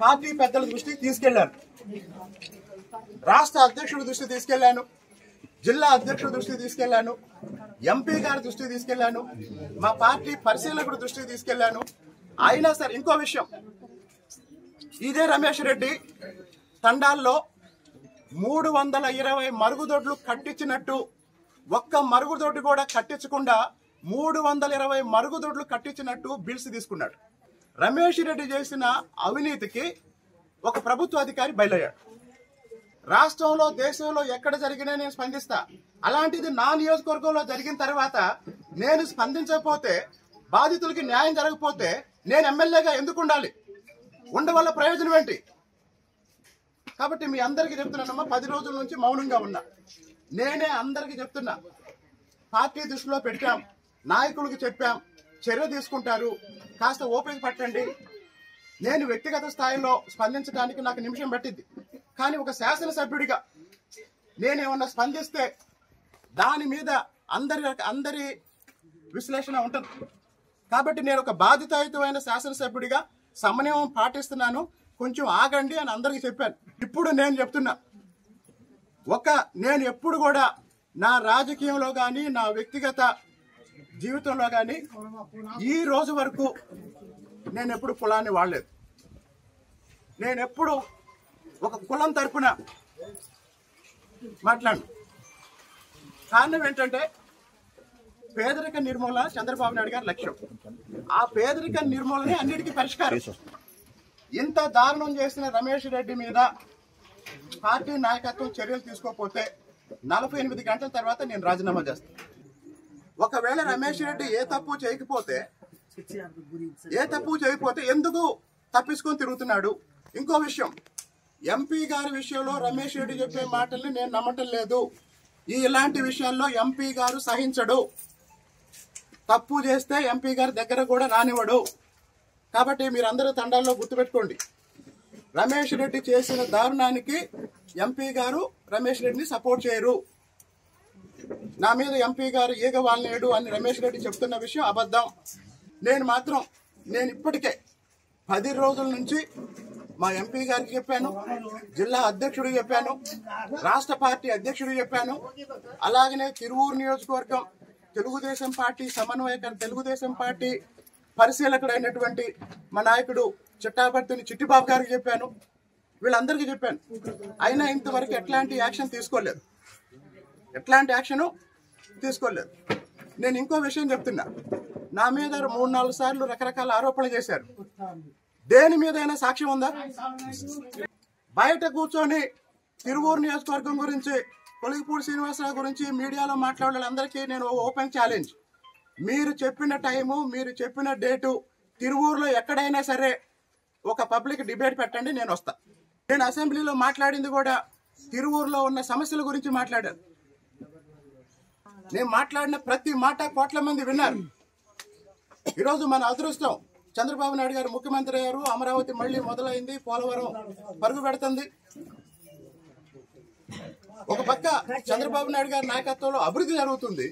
Party పెద్దల దృష్టికి తీసుకెళ్లాను, రాష్ట్ర అధ్యక్షుడి దృష్టికి తీసుకెళ్లాను, జిల్లా అధ్యక్షుడి దృష్టికి తీసుకెళ్లాను, ఎంపీ గారి దృష్టికి తీసుకెళ్లాను, మా పార్టీ పరిశీలకుడి దృష్టికి తీసుకెళ్లాను. అయినా సరే ఇంకో విషయం, ఇదే రమేష్ రెడ్డి తండాల్లో 320 మరుగుదొడ్లు కట్టించినట్టు ఒక్క మరుగుదొడ్డు కూడా కట్టించకుండా 320 మరుగుదొడ్లు కట్టించినట్టు బిల్స్ తీసుకున్నాడు. రమేష్ రెడ్డి చేసిన అవినీతికి ఒక ప్రభుత్వ అధికారి బయలయ్యాడు. రాష్ట్రంలో దేశంలో ఎక్కడ జరిగినా నేను స్పందిస్తా. అలాంటిది నా నియోజకవర్గంలో జరిగిన తర్వాత నేను స్పందించకపోతే, బాధితులకి న్యాయం జరగకపోతే నేను ఎమ్మెల్యేగా ఎందుకు ఉండాలి? ఉండవల్ల ప్రయోజనం ఏంటి? కాబట్టి మీ అందరికీ చెప్తున్నానమ్మా, 10 రోజుల నుంచి మౌనంగా ఉన్నా. నేనే అందరికీ చెప్తున్నా, పార్టీ దృష్టిలో పెట్టాం, నాయకులకు చెప్పాం, చర్య తీసుకుంటారు, కాస్త ఓపిక పట్టండి. నేను వ్యక్తిగత స్థాయిలో స్పందించడానికి నాకు నిమిషం పట్టింది. కానీ ఒక శాసనసభ్యుడిగా నేనేమన్నా స్పందిస్తే దాని మీద అందరి విశ్లేషణ ఉంటుంది. కాబట్టి నేను ఒక బాధ్యతాయుతమైన శాసనసభ్యుడిగా సమన్వయం పాటిస్తున్నాను, కొంచెం ఆగండి అని అందరికీ చెప్పాను. ఇప్పుడు నేను చెప్తున్నా, నేను ఎప్పుడు కూడా నా రాజకీయంలో కానీ నా వ్యక్తిగత జీవితంలో కానీ ఈ రోజు వరకు నేను ఎప్పుడు కులాన్ని వాడలేదు. నేను ఎప్పుడు ఒక కులం తరపున మాట్లాడను. కారణం ఏంటంటే పేదరిక నిర్మూలన చంద్రబాబు నాయుడు గారి లక్ష్యం. ఆ పేదరిక నిర్మూలనే అన్నిటికీ పరిష్కారం. ఇంత దారుణం చేసిన రమేష్ రెడ్డి మీద పార్టీ నాయకత్వం చర్యలు తీసుకోకపోతే 48 గంటల తర్వాత నేను రాజీనామా చేస్తాను. ఒకవేళ రమేష్ రెడ్డి ఏ తప్పు చేయకపోతే ఎందుకు తప్పించుకొని తిరుగుతున్నాడు? ఇంకో విషయం, ఎంపీ గారి విషయంలో రమేష్ రెడ్డి చెప్పే మాటల్ని నేను నమ్మటం లేదు. ఇలాంటి విషయాల్లో ఎంపీ గారు సహించడు. తప్పు చేస్తే ఎంపీ గారి దగ్గర కూడా రానివ్వడు. కాబట్టి మీరందరూ తండాల్లో గుర్తుపెట్టుకోండి, రమేష్ రెడ్డి చేసిన దారుణానికి ఎంపీ గారు రమేష్ రెడ్డిని సపోర్ట్ చేయరు. నా మీద ఎంపీ గారు ఈగ వాల్నేడు అని రమేష్ రెడ్డి చెప్తున్న విషయం అబద్ధం. నేను ఇప్పటికే 10 రోజుల నుంచి మా ఎంపీ గారికి చెప్పాను, జిల్లా అధ్యక్షుడికి చెప్పాను, రాష్ట్ర పార్టీ అధ్యక్షుడికి చెప్పాను. అలాగనే తిరువూరు నియోజకవర్గం తెలుగుదేశం పార్టీ సమన్వయకర్త, తెలుగుదేశం పార్టీ పరిశీలకుడైనటువంటి మా నాయకుడు చిట్టాపర్తిని చిట్టిబాబు గారికి చెప్పాను, వీళ్ళందరికీ చెప్పాను. అయినా ఇంతవరకు ఎట్లాంటి యాక్షన్ తీసుకోలేదు. నేను ఇంకో విషయం చెప్తున్నా, నా మీద 3-4 సార్లు రకరకాల ఆరోపణలు చేశారు. దేని మీదైనా సాక్ష్యం ఉందా? బయట కూర్చొని తిరువూరు నియోజకవర్గం గురించి, కొలిగిపూడి శ్రీనివాసరావు గురించి మీడియాలో మాట్లాడే వాళ్ళందరికీ నేను ఓపెన్ ఛాలెంజ్, మీరు చెప్పిన టైము, మీరు చెప్పిన డేటు తిరువూరులో ఎక్కడైనా సరే ఒక పబ్లిక్ డిబేట్ పెట్టండి, నేను వస్తా. నేను అసెంబ్లీలో మాట్లాడింది కూడా తిరువూరులో ఉన్న సమస్యల గురించి మాట్లాడాను. నేను మాట్లాడిన ప్రతి మాట కోట్ల మంది విన్నారు. ఈరోజు మన అదృష్టం, చంద్రబాబు నాయుడు గారు ముఖ్యమంత్రి అయ్యారు, అమరావతి మళ్లీ మొదలైంది, పోలవరం పరుగు పెడుతుంది. ఒక పక్క చంద్రబాబు నాయుడు గారి నాయకత్వంలో అభివృద్ధి జరుగుతుంది,